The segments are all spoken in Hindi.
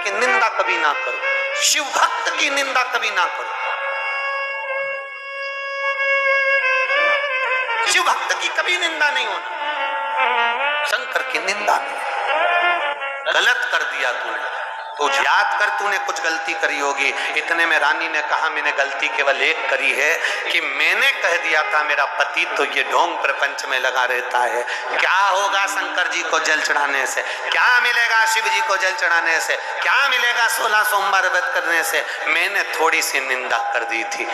की निंदा कभी ना करो, शिव भक्त की निंदा कभी ना करो। शिव भक्त की कभी निंदा नहीं होना, शंकर की निंदा नहीं। गलत कर दिया तूने, तो याद कर तूने कुछ गलती करी होगी। इतने में रानी ने कहा मैंने गलती केवल एक करी है कि मैंने कह दिया था मेरा पति तो ये ढोंग प्रपंच में लगा रहता है। क्या होगा शंकर जी को जल चढ़ाने से, क्या मिलेगा शिव जी को जल चढ़ाने से, क्या मिलेगा 16 सोमवार व्रत करने से। मैंने थोड़ी सी निंदा कर दी थी।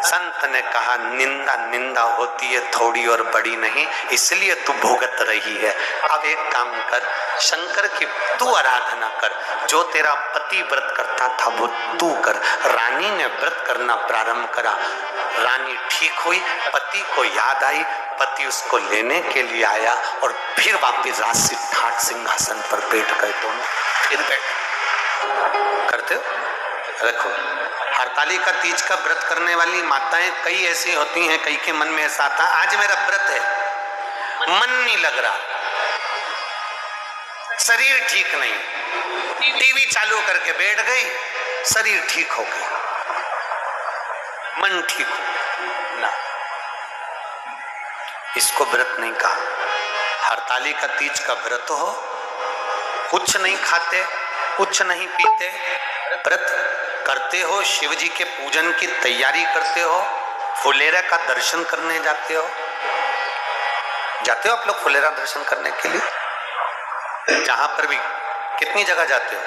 संत ने कहा निंदा निंदा होती है, थोड़ी और बड़ी नहीं, इसलिए तू भुगत रही है। अब एक काम कर, शंकर की तू आराधना कर, जो तेरा पति व्रत करता था वो तू कर। रानी ने व्रत करना प्रारंभ करा, रानी ठीक हुई, पति को याद आई, पति उसको लेने के लिए आया और फिर वापिस राशि ठाट सिंहासन पर बैठ गए दोनों। फिर बैठ करते हो, रखो। हरतालिका तीज का व्रत करने वाली माताएं कई ऐसी होती हैं, कई के मन में ऐसा आता आज मेरा व्रत है, मन नहीं लग रहा, शरीर ठीक नहीं, टीवी चालू करके बैठ गई, शरीर ठीक हो गया, मन ठीक हो ना, इसको व्रत नहीं कहा। हरतालिका तीज का व्रत हो, कुछ नहीं खाते, कुछ नहीं पीते, व्रत करते हो, शिव जी के पूजन की तैयारी करते हो, फुलेरा का दर्शन करने जाते हो आप लोग फुलेरा दर्शन करने के लिए? जहां पर भी कितनी जगह जाते हो?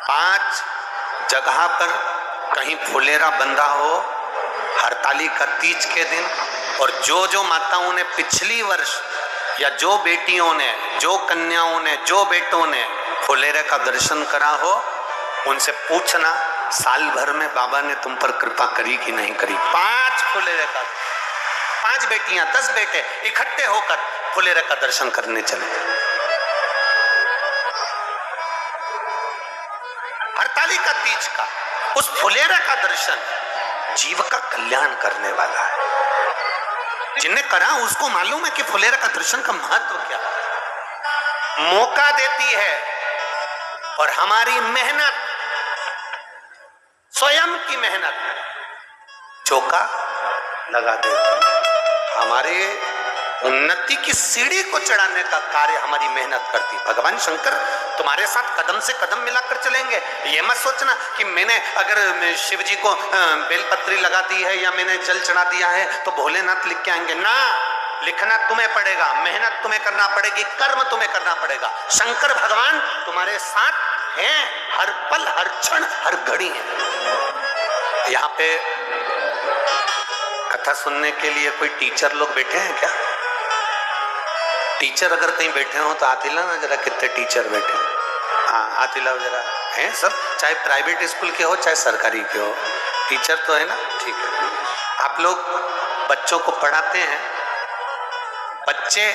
5 जगह पर कहीं फुलेरा बंधा हो हरतालिका तीज के दिन। और जो जो माताओं ने पिछली वर्ष या जो बेटियों ने, जो कन्याओं ने, जो बेटों ने फुलेरा का दर्शन करा हो, उनसे पूछना साल भर में बाबा ने तुम पर कृपा करी कि नहीं करी। 5 फुलेरे का, 5 बेटियां 10 बेटे इकट्ठे होकर फुलेरे का दर्शन करने चले। हरतालिका तीज का उस फुलेरे का दर्शन जीव का कल्याण करने वाला है। जिन्हें करा उसको मालूम है कि फुलेरे का दर्शन का महत्व क्या है। मौका देती है और हमारी मेहनत, स्वयं की मेहनत चौका लगा देती। हमारे उन्नति की सीढ़ी को चढ़ाने का कार्य हमारी मेहनत करती। भगवान शंकर तुम्हारे साथ कदम से कदम मिलाकर चलेंगे। ये मत सोचना कि मैंने अगर शिव जी को बेलपत्री लगा दी है या मैंने जल चढ़ा दिया है तो भोलेनाथ लिख के आएंगे ना। लिखना तुम्हें पड़ेगा, मेहनत तुम्हें करना पड़ेगी, कर्म तुम्हें करना पड़ेगा। शंकर भगवान तुम्हारे साथ हैं, हर पल, हर क्षण, हर घड़ी है। यहाँ पे कथा सुनने के लिए कोई टीचर लोग बैठे हैं क्या? टीचर अगर कहीं बैठे हो तो हाथ हिलाओ ना जरा, कितने टीचर बैठे हैं? हाँ हाथ हिलाओ जरा। हैं सब, चाहे प्राइवेट स्कूल के हो चाहे सरकारी के हो, टीचर तो है ना? ठीक है। आप लोग बच्चों को पढ़ाते हैं, बच्चे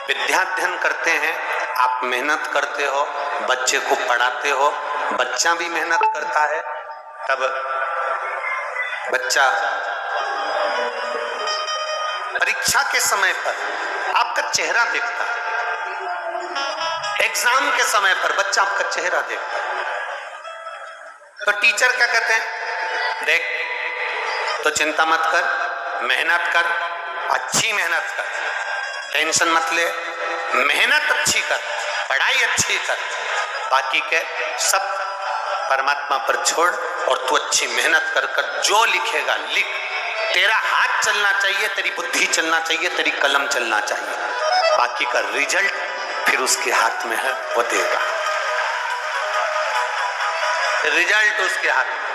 विद्याध्ययन करते हैं, आप मेहनत करते हो, बच्चे को पढ़ाते हो, बच्चा भी मेहनत करता है, तब बच्चा परीक्षा के समय पर आपका चेहरा देखता है। एग्जाम के समय पर बच्चा आपका चेहरा देखता है। तो टीचर क्या कहते हैं? देख तो चिंता मत कर, मेहनत कर, अच्छी मेहनत कर, टेंशन मत ले, मेहनत अच्छी कर, पढ़ाई अच्छी कर, बाकी के सब परमात्मा पर छोड़ और तू अच्छी मेहनत कर कर जो लिखेगा लिख। तेरा हाथ चलना चाहिए, तेरी बुद्धि चलना चाहिए, तेरी कलम चलना चाहिए, बाकी का रिजल्ट फिर उसके हाथ में है, वो देगा। रिजल्ट उसके हाथ में।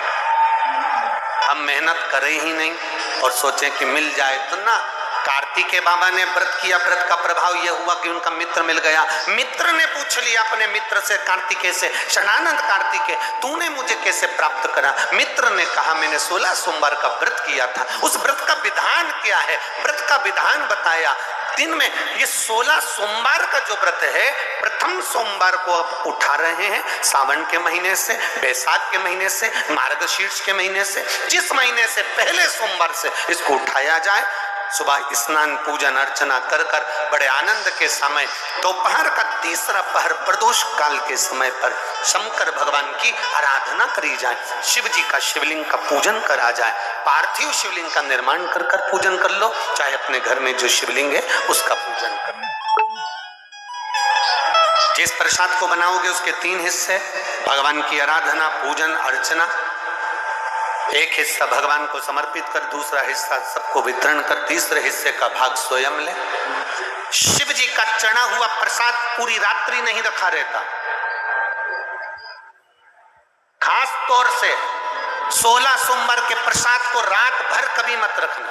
हम मेहनत करें ही नहीं और सोचें कि मिल जाए तो ना। कार्तिकेय बाबा ने व्रत किया, व्रत का प्रभाव यह हुआ कि उनका मित्र मिल गया। मित्र ने पूछ लिया अपने मित्र से, कार्तिकेय से, शरणानंद कार्तिकेय तूने मुझे कैसे प्राप्त करा? मित्र ने कहा मैंने 16 सोमवार का व्रत किया था। उस व्रत का विधान क्या है? व्रत का विधान बताया। दिन में ये 16 सोमवार का जो व्रत है, प्रथम सोमवार को आप उठा रहे हैं, सावन के महीने से, बैसाख के महीने से, मार्गशीर्ष के महीने से, जिस महीने से पहले सोमवार से इसको उठाया जाए, सुबह स्नान पूजन अर्चना कर कर बड़े आनंद के समय दोपहर का तीसरा पहर प्रदोष काल के समय पर शंकर भगवान की आराधना करी जाए, शिव जी का शिवलिंग का पूजन करा जाए। पार्थिव शिवलिंग का निर्माण कर कर पूजन कर लो, चाहे अपने घर में जो शिवलिंग है उसका पूजन कर लो। जिस प्रसाद को बनाओगे उसके 3 हिस्से, भगवान की आराधना पूजन अर्चना, एक हिस्सा भगवान को समर्पित कर, दूसरा हिस्सा सबको वितरण कर, तीसरे हिस्से का भाग स्वयं ले। शिव जी का चढ़ा हुआ प्रसाद पूरी रात्रि नहीं रखा रहता, खास तौर से 16 सोमवार के प्रसाद को रात भर कभी मत रखना।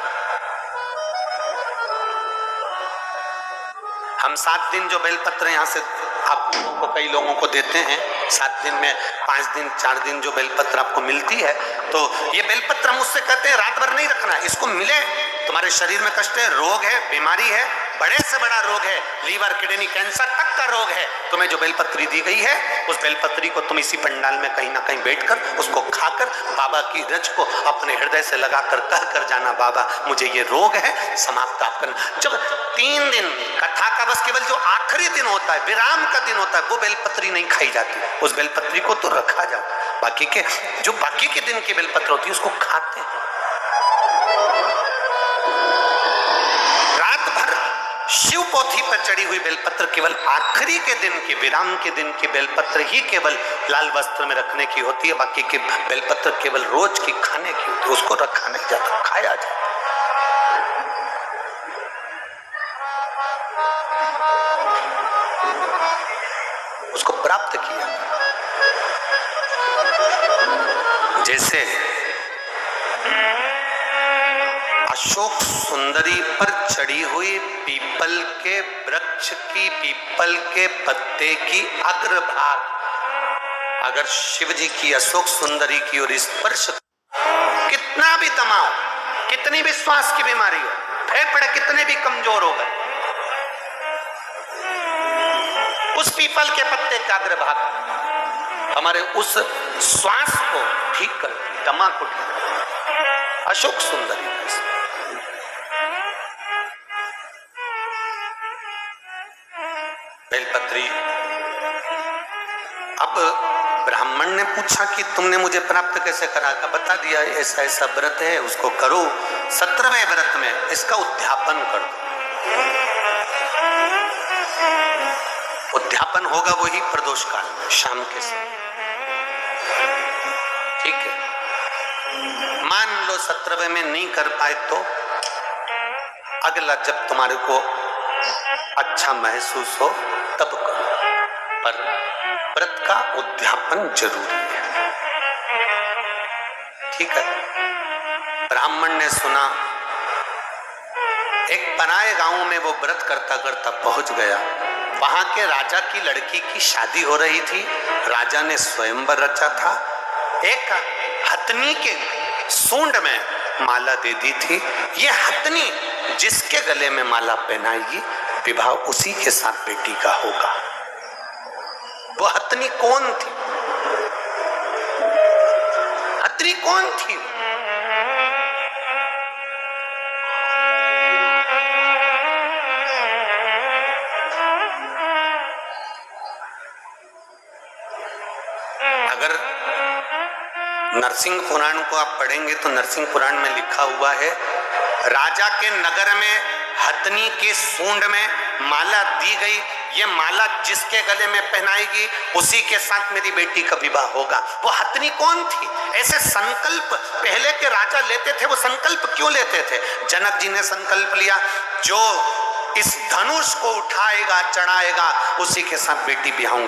हम 7 दिन जो बेलपत्र यहाँ से आप लोगों को, कई लोगों को देते हैं, 7 दिन में 5 दिन 4 दिन जो बेलपत्र आपको मिलती है, तो ये बेलपत्र हम उससे कहते हैं रात भर नहीं रखना। इसको मिले, तुम्हारे शरीर में कष्ट है, रोग है, बीमारी है, बड़े से बड़ा रोग है, लीवर किडनी कैंसर तक का रोग है, तुम्हें जो बेलपत्री दी गई है उस बेलपत्री को तुम इसी पंडाल में कहीं ना कहीं बैठकर उसको खाकर बाबा की रज को अपने हृदय से लगाकर कह कर जाना, बाबा मुझे ये रोग है, समाप्त आप करना। जब 3 दिन कथा का बस केवल जो आखिरी दिन होता है, विराम का दिन होता है, वो बेलपत्री नहीं खाई जाती, उस बेलपत्री को तो रखा जाता है। बाकी के दिन की बेलपत्र होती है उसको खाते हैं। रात भर शिव पोथी पर चढ़ी हुई बेलपत्र केवल आखिरी के दिन की, विराम के दिन की बेलपत्र ही केवल लाल वस्त्र में रखने की होती है। बाकी के बेलपत्र केवल रोज की खाने की होती है, उसको रखा नहीं जाता, खाया जाता। उसको प्राप्त किया। जैसे अशोक सुंदरी पर चढ़ी हुई पीपल के वृक्ष की, पीपल के पत्ते की अग्रभाग अगर शिव जी की अशोक सुंदरी की ओर स्पर्श, कितना भी दमाओ, कितनी भी श्वास की बीमारी हो, फेफड़े कितने भी कमजोर हो गए, उस पीपल के पत्ते का अग्रभाग हमारे उस श्वास को ठीक करती, दमा को ठीक करती। अशोक सुंदरी बेलपत्री। अब ब्राह्मण ने पूछा कि तुमने मुझे प्राप्त कैसे करा? बता दिया, ऐसा ऐसा व्रत है, उसको करो। 17वें व्रत में इसका उद्यापन कर दो। उद्यापन होगा वही प्रदोष काल में शाम के समय, ठीक है। मान लो 17वें में नहीं कर पाए तो अगला जब तुम्हारे को अच्छा महसूस हो तब करो, पर व्रत का उद्यापन जरूरी है, ठीक है। ब्राह्मण ने सुना, एक पराये गांव में वो व्रत करता करता पहुंच गया। वहां के राजा की लड़की की शादी हो रही थी, राजा ने स्वयंवर रचा था। एक हथनी के सूंड में माला दे दी थी। ये हथनी जिसके गले में माला पहनाएगी, विवाह उसी के साथ बेटी का होगा। वो हथनी कौन थी? हथनी कौन थी? अगर नरसिंह पुराण को आप पढ़ेंगे तो नरसिंह पुराण में लिखा हुआ है, राजा के नगर में हथनी के सूंड में माला दी गई, ये माला जिसके गले में पहनाएगी उसी के साथ मेरी बेटी का विवाह होगा। वो हथनी कौन थी? ऐसे संकल्प पहले के राजा लेते थे। वो संकल्प क्यों लेते थे? जनक जी ने संकल्प लिया, जो इस धनुष को उठाएगा चढ़ाएगा उसी के साथ बेटी ब्याहूंगा।